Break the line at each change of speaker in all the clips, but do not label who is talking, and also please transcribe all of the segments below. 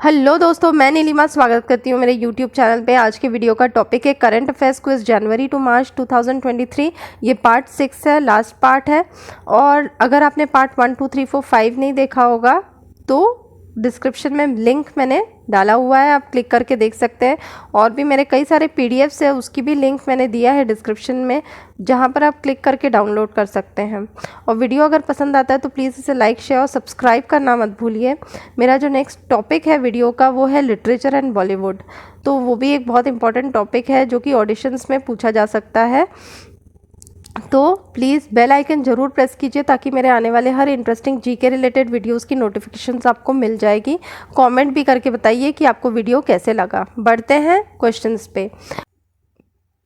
Hello दोस्तों, मैं नीलिमा स्वागत करती हूँ मेरे यूट्यूब चैनल पे। आज के वीडियो का टॉपिक है current affairs quiz January to March 2023। ये पार्ट 6 है, लास्ट पार्ट है। और अगर आपने पार्ट 1, 2, 3, 4, 5 नहीं देखा होगा तो डिस्क्रिप्शन में लिंक मैंने डाला हुआ है, आप क्लिक करके देख सकते हैं। और भी मेरे कई सारे पीडीएफ्स है, उसकी भी लिंक मैंने दिया है डिस्क्रिप्शन में, जहां पर आप क्लिक करके डाउनलोड कर सकते हैं। और वीडियो अगर पसंद आता है तो प्लीज़ इसे लाइक, शेयर और सब्सक्राइब करना मत भूलिए। मेरा जो नेक्स्ट टॉपिक है वीडियो का वो है लिटरेचर एंड बॉलीवुड, तो वो भी एक बहुत इंपॉर्टेंट टॉपिक है जो कि ऑडिशंस में पूछा जा सकता है। तो प्लीज़ बेल आइकन ज़रूर प्रेस कीजिए ताकि मेरे आने वाले हर इंटरेस्टिंग जीके रिलेटेड वीडियोस की नोटिफिकेशंस आपको मिल जाएगी। कमेंट भी करके बताइए कि आपको वीडियो कैसे लगा। बढ़ते हैं क्वेश्चंस पे।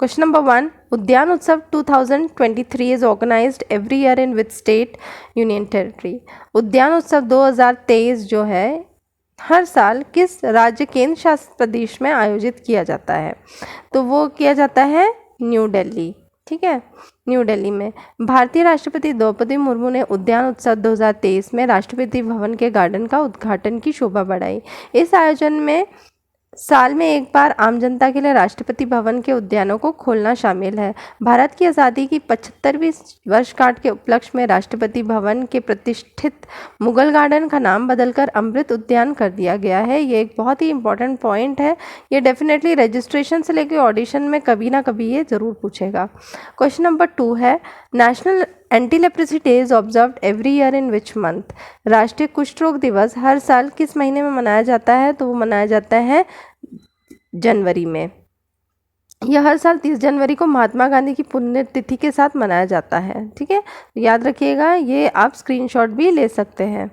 Question number 1, Udyan Utsav 2023 is organised every year in which state union territory. Udyan Utsav 2023 जो है हर साल किस राज्य केंद्र शासित प्रदेश में आयोजित किया जाता है? तो वो किया जाता है न्यू दिल्ली। ठीक है, न्यू दिल्ली में। भारतीय राष्ट्रपति द्रौपदी मुर्मू ने उद्यान उत्सव 2023 में राष्ट्रपति भवन के गार्डन का उद्घाटन की शोभा बढ़ाई। इस आयोजन में साल में एक बार आम जनता के लिए राष्ट्रपति भवन के उद्यानों को खोलना शामिल है। भारत की आज़ादी की 75वीं वर्षगांठ के उपलक्ष्य में राष्ट्रपति भवन के प्रतिष्ठित मुगल गार्डन का नाम बदलकर अमृत उद्यान कर दिया गया है। ये एक बहुत ही इंपॉर्टेंट पॉइंट है। ये डेफिनेटली रजिस्ट्रेशन से लेकर ऑडिशन में कभी ना कभी ये ज़रूर पूछेगा। क्वेश्चन नंबर 2 है, national anti leprosy day is observed every year in which month. राष्ट्रीय कुष्ठ रोग दिवस हर साल किस महीने में मनाया जाता है? तो वो मनाया जाता है जनवरी में। यह हर साल 30 जनवरी को महात्मा गांधी की पुण्यतिथि के साथ मनाया जाता है। ठीक है, याद रखिएगा, ये आप स्क्रीनशॉट भी ले सकते हैं।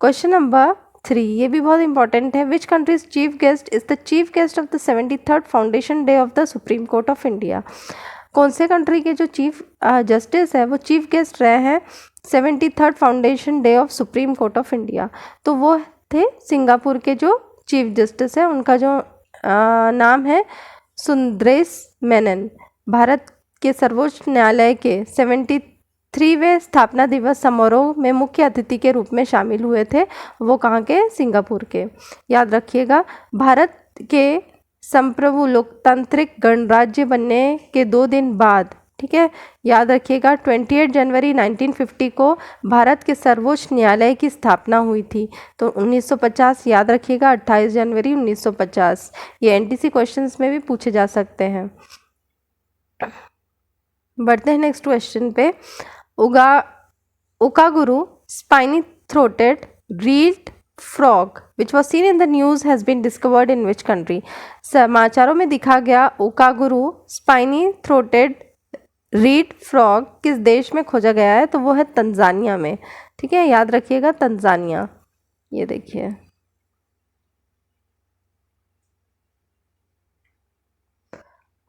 क्वेश्चन नंबर 3, ये भी बहुत इंपॉर्टेंट है। Which countries chief guest is the chief guest of the 73rd foundation day of the supreme court of India. कौन से कंट्री के जो चीफ जस्टिस है वो चीफ गेस्ट रहे हैं 73rd foundation day of supreme court of India? तो वो थे सिंगापुर के जो चीफ जस्टिस है, उनका जो नाम है सुंदरेश मेनन। भारत के सर्वोच्च न्यायालय के 73वें स्थापना दिवस समारोह में मुख्य अतिथि के रूप में शामिल हुए थे। वो कहाँ के? सिंगापुर के। याद रखिएगा, भारत के संप्रभु लोकतांत्रिक गणराज्य बनने के 2 दिन बाद, ठीक है, याद रखिएगा 28 जनवरी 1950 को भारत के सर्वोच्च न्यायालय की स्थापना हुई थी। तो 1950 याद रखिएगा, 28 जनवरी 1950। ये एनटीसी क्वेश्चंस में भी पूछे जा सकते हैं। बढ़ते हैं नेक्स्ट क्वेश्चन पे। Ukaguru spiny throated reed frog which was seen in the news has been discovered in which country. समाचारों में दिखा गया Ukaguru spiny throated reed frog किस देश में खोजा गया है? तो वो है तंजानिया में। ठीक है, याद रखिएगा तंजानिया। ये देखिए,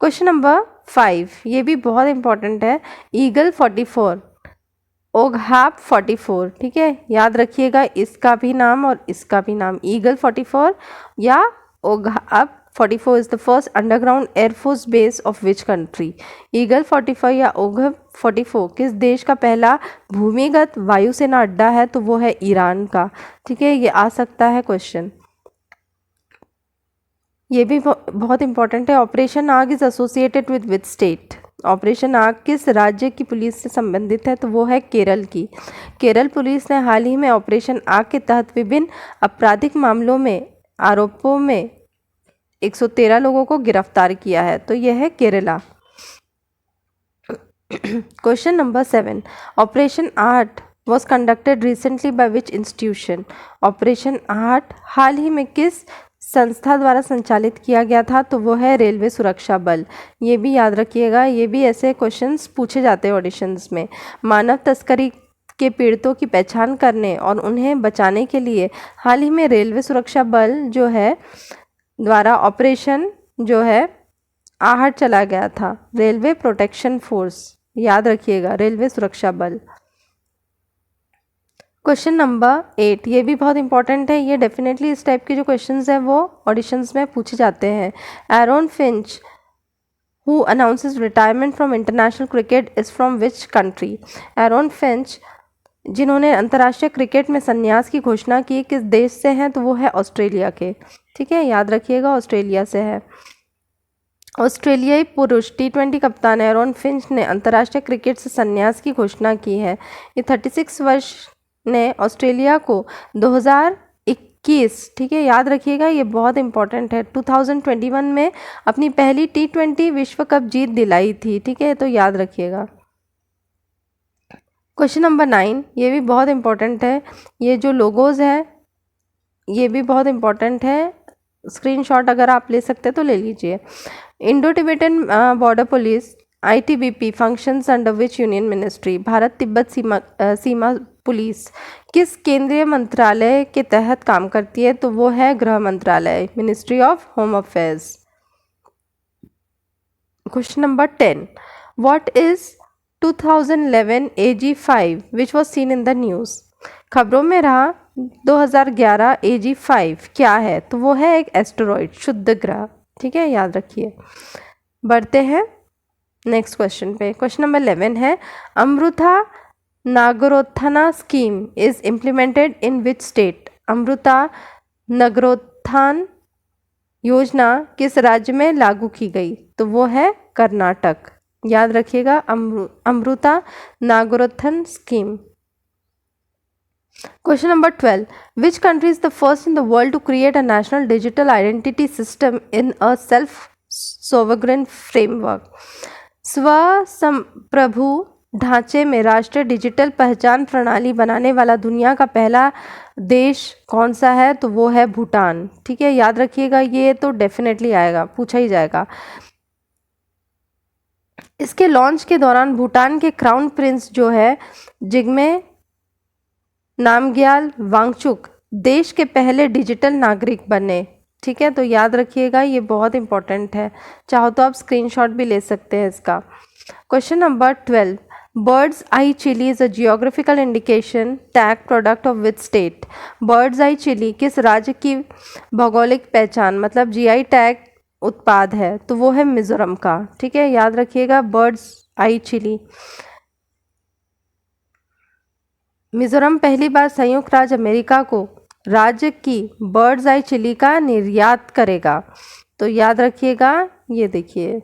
क्वेश्चन नंबर 5, ये भी बहुत इंपॉर्टेंट है। ईगल 44, ओघाप 44। ठीक है, याद रखिएगा इसका भी नाम और इसका भी नाम। ईगल 44 या ओघाप 44 is the first underground air force base of which country. Eagle 44 या ओघाप 44 किस देश का पहला भूमिगत वायुसेना अड्डा है? तो वो है ईरान का। ठीक है, ये आ सकता है क्वेश्चन। ये भी बहुत इंपॉर्टेंट है। ऑपरेशन आग is associated with which state. Operation आग किस राज्य की पुलिस से संबंधित है? तो वो है केरल की। केरल पुलिस ने हाल ही में ऑपरेशन आग के तहत विभिन्न आपराधिक मामलों में आरोपों में 113 लोगों को गिरफ्तार किया है। तो यह है Kerala. Question number 7, operation art was conducted recently by which institution. Operation art हाल ही में किस संस्था द्वारा संचालित किया गया था? तो वो है रेलवे सुरक्षा बल। ये भी याद रखिएगा, ये भी ऐसे क्वेश्चंस पूछे जाते हैं ऑडिशंस में। मानव तस्करी के पीड़ितों की पहचान करने और उन्हें बचाने के लिए हाल ही में रेलवे सुरक्षा बल जो है द्वारा ऑपरेशन जो है आहट चला गया था। रेलवे प्रोटेक्शन फोर्स, याद रखिएगा, रेलवे सुरक्षा बल। क्वेश्चन नंबर 8, ये भी बहुत इंपॉर्टेंट है। ये डेफिनेटली इस टाइप के जो क्वेश्चंस हैं वो ऑडिशंस में पूछे जाते हैं। Aaron Finch who announces retirement from international cricket is from which country. Aaron Finch जिन्होंने अंतर्राष्ट्रीय क्रिकेट में संन्यास की घोषणा की किस देश से हैं, तो वो है ऑस्ट्रेलिया के। ठीक है, याद रखिएगा ऑस्ट्रेलिया से है। ऑस्ट्रेलियाई पुरुष T20 कप्तान एरॉन फिंच ने अंतर्राष्ट्रीय क्रिकेट से संन्यास की घोषणा की है। ये 36 वर्ष ने ऑस्ट्रेलिया को 2021, ठीक है याद रखिएगा, ये बहुत इंपॉर्टेंट है, 2021 में अपनी पहली T20 विश्व कप जीत दिलाई थी। ठीक है, तो याद रखिएगा। क्वेश्चन नंबर 9, ये भी बहुत इंपॉर्टेंट है। ये जो लोगोज है ये भी बहुत इंपॉर्टेंट है, स्क्रीनशॉट अगर आप ले सकते हैं तो ले लीजिए। Indo Tibetan border police ITBP functions under which union ministry? Bharat Tibet Seema police किस केंद्रीय मंत्रालय के तहत काम करती है? तो वो है गृह मंत्रालय, ministry of home affairs. Question number 10, what is 2011 AG5 which was seen in the news? खबरों में रहा 2011 AG5 क्या है? तो वो है एक एस्टेरॉइड, शुद्ध ग्रह। ठीक है, याद रखिए। बढ़ते हैं नेक्स्ट क्वेश्चन पे। क्वेश्चन नंबर 11 है, Amrita Nagarotthana scheme is implemented in which state? Amrita नगरोत्थान योजना किस राज्य में लागू की गई? तो वो है कर्नाटक। याद रखिएगा, Amrita नागरोत्थान scheme. Question number 12. Which country is the first in the world to create a national digital identity system in a self-sovereign framework? स्वसंप्रभु ढांचे में राष्ट्रीय डिजिटल पहचान प्रणाली बनाने वाला दुनिया का पहला देश कौन सा है? तो वो है भूटान। ठीक है, याद रखिएगा, ये तो डेफिनेटली आएगा, पूछा ही जाएगा। इसके लॉन्च के दौरान भूटान के क्राउन प्रिंस जो है जिग्मे नामग्याल वांगचुक देश के पहले डिजिटल नागरिक बने। ठीक है, तो याद रखिएगा, ये बहुत इंपॉर्टेंट है, चाहो तो आप स्क्रीनशॉट भी ले सकते हैं इसका। Question number 12, bird's eye chilli is a geographical indication tag product of which state? Bird's eye chilli किस राज्य की भौगोलिक पहचान मतलब GI टैग उत्पाद है? तो वो है मिजोरम का। ठीक है, याद रखिएगा, बर्ड्स आई चिली। मिजोरम पहली बार संयुक्त राज्य अमेरिका को राज्य की बर्ड्स आई चिली का निर्यात करेगा। तो याद रखिएगा, ये देखिए।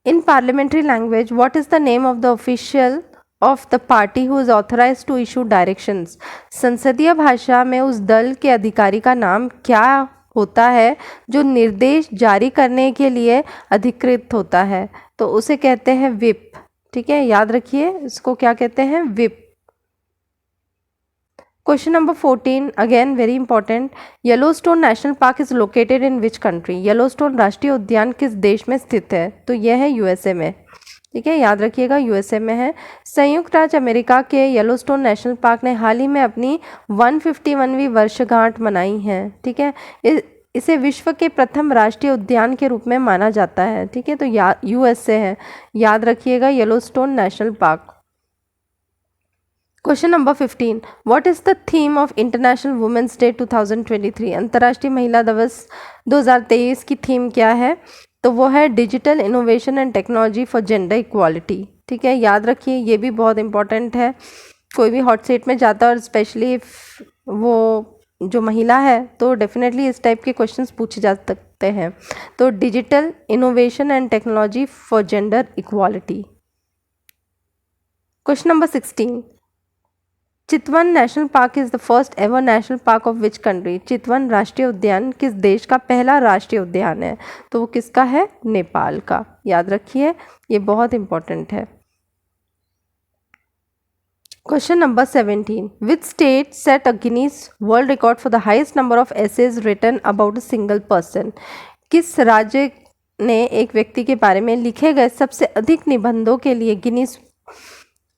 In parliamentary language what is the name of the official of the party who is authorised to issue directions? संसदीय भाषा में उस दल के अधिकारी का नाम क्या होता है जो निर्देश जारी करने के लिए अधिकृत होता है? तो उसे कहते हैं विप। ठीक है, याद रखिए, इसको क्या कहते हैं? Whip. Question number 14, again very important, Yellowstone national park is located in which country? Yellowstone राष्ट्रीय उद्यान किस देश में स्थित है? तो यह है USA में। ठीक है, याद रखिएगा, USA में है। संयुक्त राज्य अमेरिका के येलोस्टोन नेशनल पार्क ने हाल ही में अपनी 151वीं वर्षगांठ मनाई है। ठीक है, इसे विश्व के प्रथम राष्ट्रीय उद्यान के रूप में माना जाता है। ठीक है, तो US से है, याद रखिएगा, Yellowstone national park. Question number 15, what is the theme of international women's day 2023? अंतर्राष्ट्रीय महिला दिवस 2023 की थीम क्या है? तो वो है digital innovation and technology for gender equality. ठीक है, याद रखिए, ये भी बहुत इंपॉर्टेंट है, कोई भी हॉट सीट में जाता है और स्पेशली वो जो महिला है तो डेफिनेटली इस टाइप के क्वेश्चंस पूछे जा सकते हैं। तो digital innovation and technology for gender equality. Question number 16, Chitwan national park is the first ever national park of which country? Chitwan राष्ट्रीय उद्यान किस देश का पहला राष्ट्रीय उद्यान है? तो वो किसका है? नेपाल का। याद रखिए, ये बहुत इंपॉर्टेंट है। Question number 17. Which state set a Guinness World Record for the highest number of essays written about a single person? किस राज्य ने एक व्यक्ति के बारे में लिखे गए सबसे अधिक निबंधों के लिए गिनीज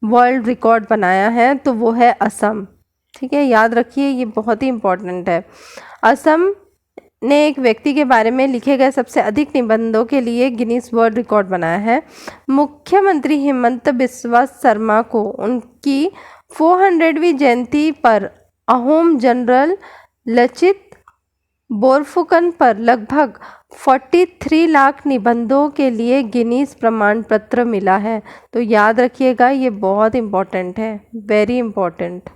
वर्ल्ड रिकॉर्ड बनाया है? तो वो है असम। ठीक है, याद रखिए, ये बहुत ही इम्पोर्टेंट है। असम ने एक व्यक्ति के बारे में लिखे गए सबसे अधिक निबंधों के लिए गिनीज वर्ल्ड रिकॉर्ड बनाया है। मुख्यमंत्री हेमंत बिस्वा शर्मा को उनकी 400वीं जयंती पर अहोम जनरल लचित बोरफुकन पर लगभग 43 लाख निबंधों के लिए गिनीज प्रमाण पत्र मिला है। तो याद रखिएगा, ये बहुत इम्पोर्टेंट है, वेरी इम्पोर्टेंट।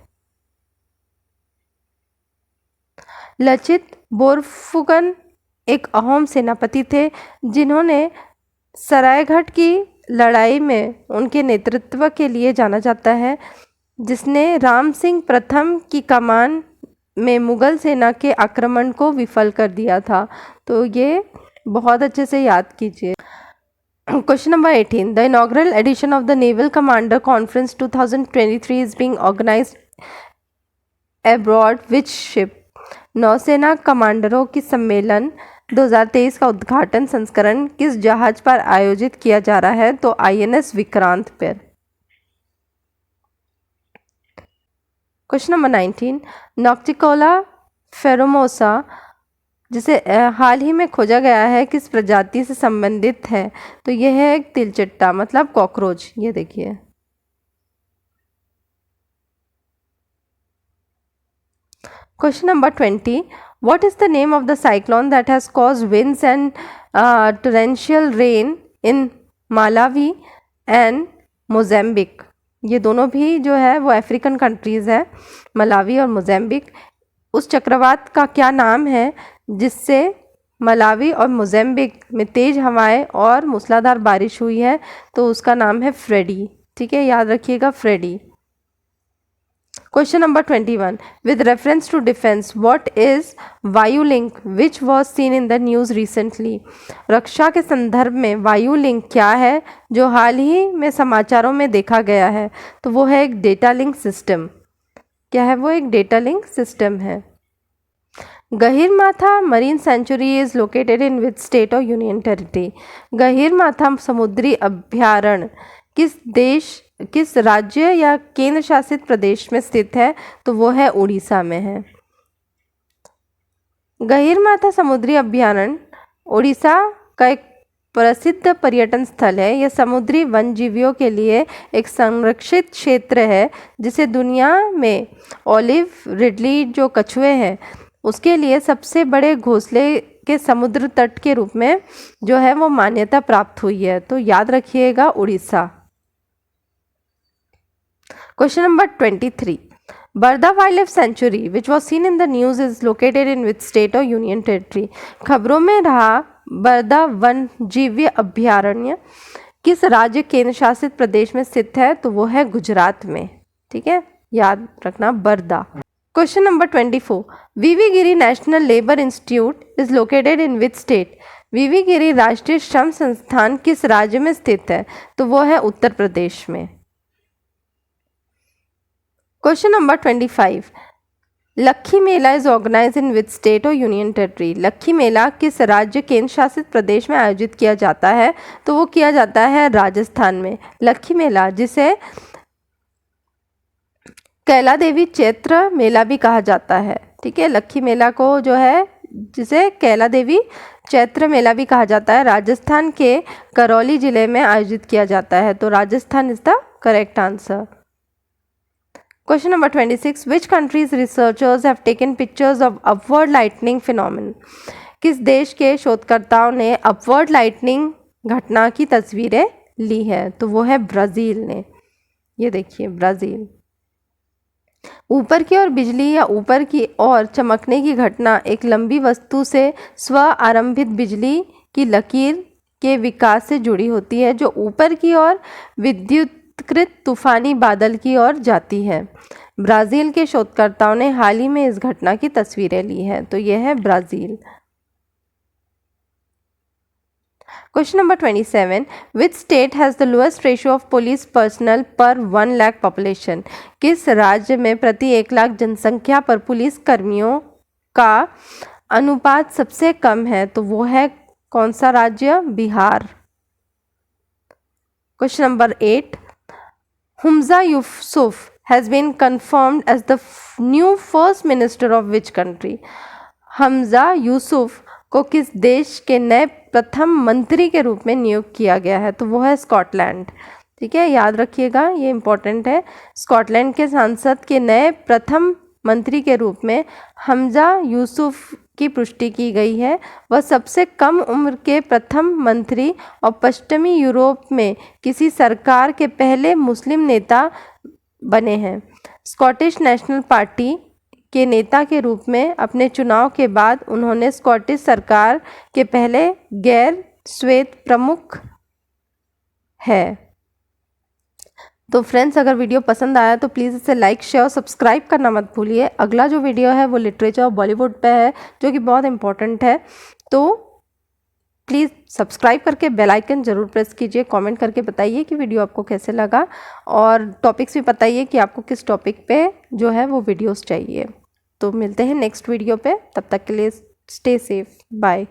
लचित बोरफुकन एक अहोम सेनापति थे जिन्होंने सरायघाट की लड़ाई में उनके नेतृत्व के लिए जाना जाता है, जिसने राम सिंह प्रथम की कमान में मुगल सेना के आक्रमण को विफल कर दिया था। तो ये बहुत अच्छे से याद कीजिए। Question number 18, the inaugural edition of the naval commander conference 2023 is being organised abroad which ship. नौसेना कमांडरों की सम्मेलन 2023 का उद्घाटन संस्करण किस जहाज पर आयोजित किया जा रहा है? तो INS विक्रांत पर। क्वेश्चन नंबर 19, नॉक्टिकोला फेरोमोसा जिसे हाल ही में खोजा गया है किस प्रजाति से संबंधित है? तो यह है एक तिलचट्टा, मतलब कॉकरोच। ये देखिए। Question number 20. What is the name of the cyclone that has caused winds and torrential rain in Malawi and Mozambique? ये दोनों भी जो है वो अफ्रीकन कंट्रीज़ है, मलावी और मोज़ेम्बिक। उस चक्रवात का क्या नाम है जिससे मलावी और मोज़ेम्बिक में तेज़ हवाएं और मूसलाधार बारिश हुई है? तो उसका नाम है फ्रेडी। ठीक है, याद रखिएगा, Freddy. Question number 21. With reference to defense, what is Vayulink which was seen in the news recently? रक्षा के संदर्भ में वायुलिंक क्या है जो हाल ही में समाचारों में देखा गया है? तो वो है एक डेटा लिंक सिस्टम। क्या है वो? एक डेटा लिंक सिस्टम है। Gahirmatha marine sanctuary is located in which state और यूनियन टेरिटरी? गहीरमाथा समुद्री अभयारण्य किस राज्य या केंद्र शासित प्रदेश में स्थित है? तो वो है उड़ीसा में है। गहीरमाथा समुद्री अभयारण्य उड़ीसा का एक प्रसिद्ध पर्यटन स्थल है। यह समुद्री वन्यजीवियों के लिए एक संरक्षित क्षेत्र है जिसे दुनिया में ऑलिव रिडली जो कछुए हैं उसके लिए सबसे बड़े घोंसले के समुद्र तट के रूप में जो है वो मान्यता प्राप्त हुई है। तो याद रखिएगा, Orissa. Question number 23. Barda Wildlife Sanctuary, which was seen in the news, is located in which state or union territory? खबरों में रहा बरदा वन्यजीव अभयारण्य किस राज्य केंद्र शासित प्रदेश में स्थित है? तो वो है गुजरात में। ठीक है, याद रखना, बरदा। Question number 24. V V Giri national labour institute is located in which state? V V Giri राष्ट्रीय श्रम संस्थान किस राज्य में स्थित है? तो वो है उत्तर प्रदेश में। Question number 25. Lakkhi Mela is organise in which state और यूनियन टेरिटरी? लक्खी मेला किस राज्य केंद्र शासित प्रदेश में आयोजित किया जाता है? तो वो किया जाता है राजस्थान में। लक्खी मेला जिसे कैला देवी चैत्र मेला भी कहा जाता है। ठीक है, लक्खी मेला को जो है जिसे कैला देवी चैत्र मेला भी कहा जाता है, राजस्थान के करौली जिले में आयोजित किया जाता है। तो Rajasthan is the correct answer. Question number 26. Which countries researchers have taken pictures of upward lightning phenomenon? किस देश के शोधकर्ताओं ने अपवर्ड लाइटनिंग घटना की तस्वीरें ली है? तो वो है ब्राज़ील ने। ये देखिए, ब्राज़ील। ऊपर की ओर बिजली या ऊपर की ओर चमकने की घटना एक लंबी वस्तु से स्व आरंभित बिजली की लकीर के विकास से जुड़ी होती है जो ऊपर की ओर विद्युतकृत तूफानी बादल की ओर जाती है। ब्राज़ील के शोधकर्ताओं ने हाल ही में इस घटना की तस्वीरें ली हैं। तो यह है Brazil. Question number 27. Which state has the lowest ratio of police personnel per 1 lakh population? किस राज्य में प्रति 1 लाख जनसंख्या पर पुलिस कर्मियों का अनुपात सबसे कम है? तो वो है कौन सा राज्य? Bihar. Question number 8. Humza Yusuf has been confirmed as the new first minister of which country? Hamza Yusuf को किस देश के नए प्रथम मंत्री के रूप में नियुक्त किया गया है? तो वो है स्कॉटलैंड। ठीक है, याद रखिएगा, ये इम्पोर्टेंट है। स्कॉटलैंड के सांसद के नए प्रथम मंत्री के रूप में हमजा यूसुफ की पुष्टि की गई है। वह सबसे कम उम्र के प्रथम मंत्री और पश्चिमी यूरोप में किसी सरकार के पहले मुस्लिम नेता बने हैं। स्कॉटिश नेशनल पार्टी के नेता के रूप में अपने चुनाव के बाद उन्होंने स्कॉटिश सरकार के पहले गैर श्वेत प्रमुख है। तो फ्रेंड्स, अगर वीडियो पसंद आया तो प्लीज़ इसे लाइक, शेयर और सब्सक्राइब करना मत भूलिए। अगला जो वीडियो है वो लिटरेचर और बॉलीवुड पे है, जो कि बहुत इंपॉर्टेंट है। तो प्लीज़ सब्सक्राइब करके बेल आइकन ज़रूर प्रेस कीजिए। कमेंट करके बताइए कि वीडियो आपको कैसे लगा, और टॉपिक्स भी बताइए कि आपको किस टॉपिक पे जो है वो वीडियोस चाहिए। तो मिलते हैं नेक्स्ट वीडियो पे, तब तक के लिए स्टे सेफ, बाय।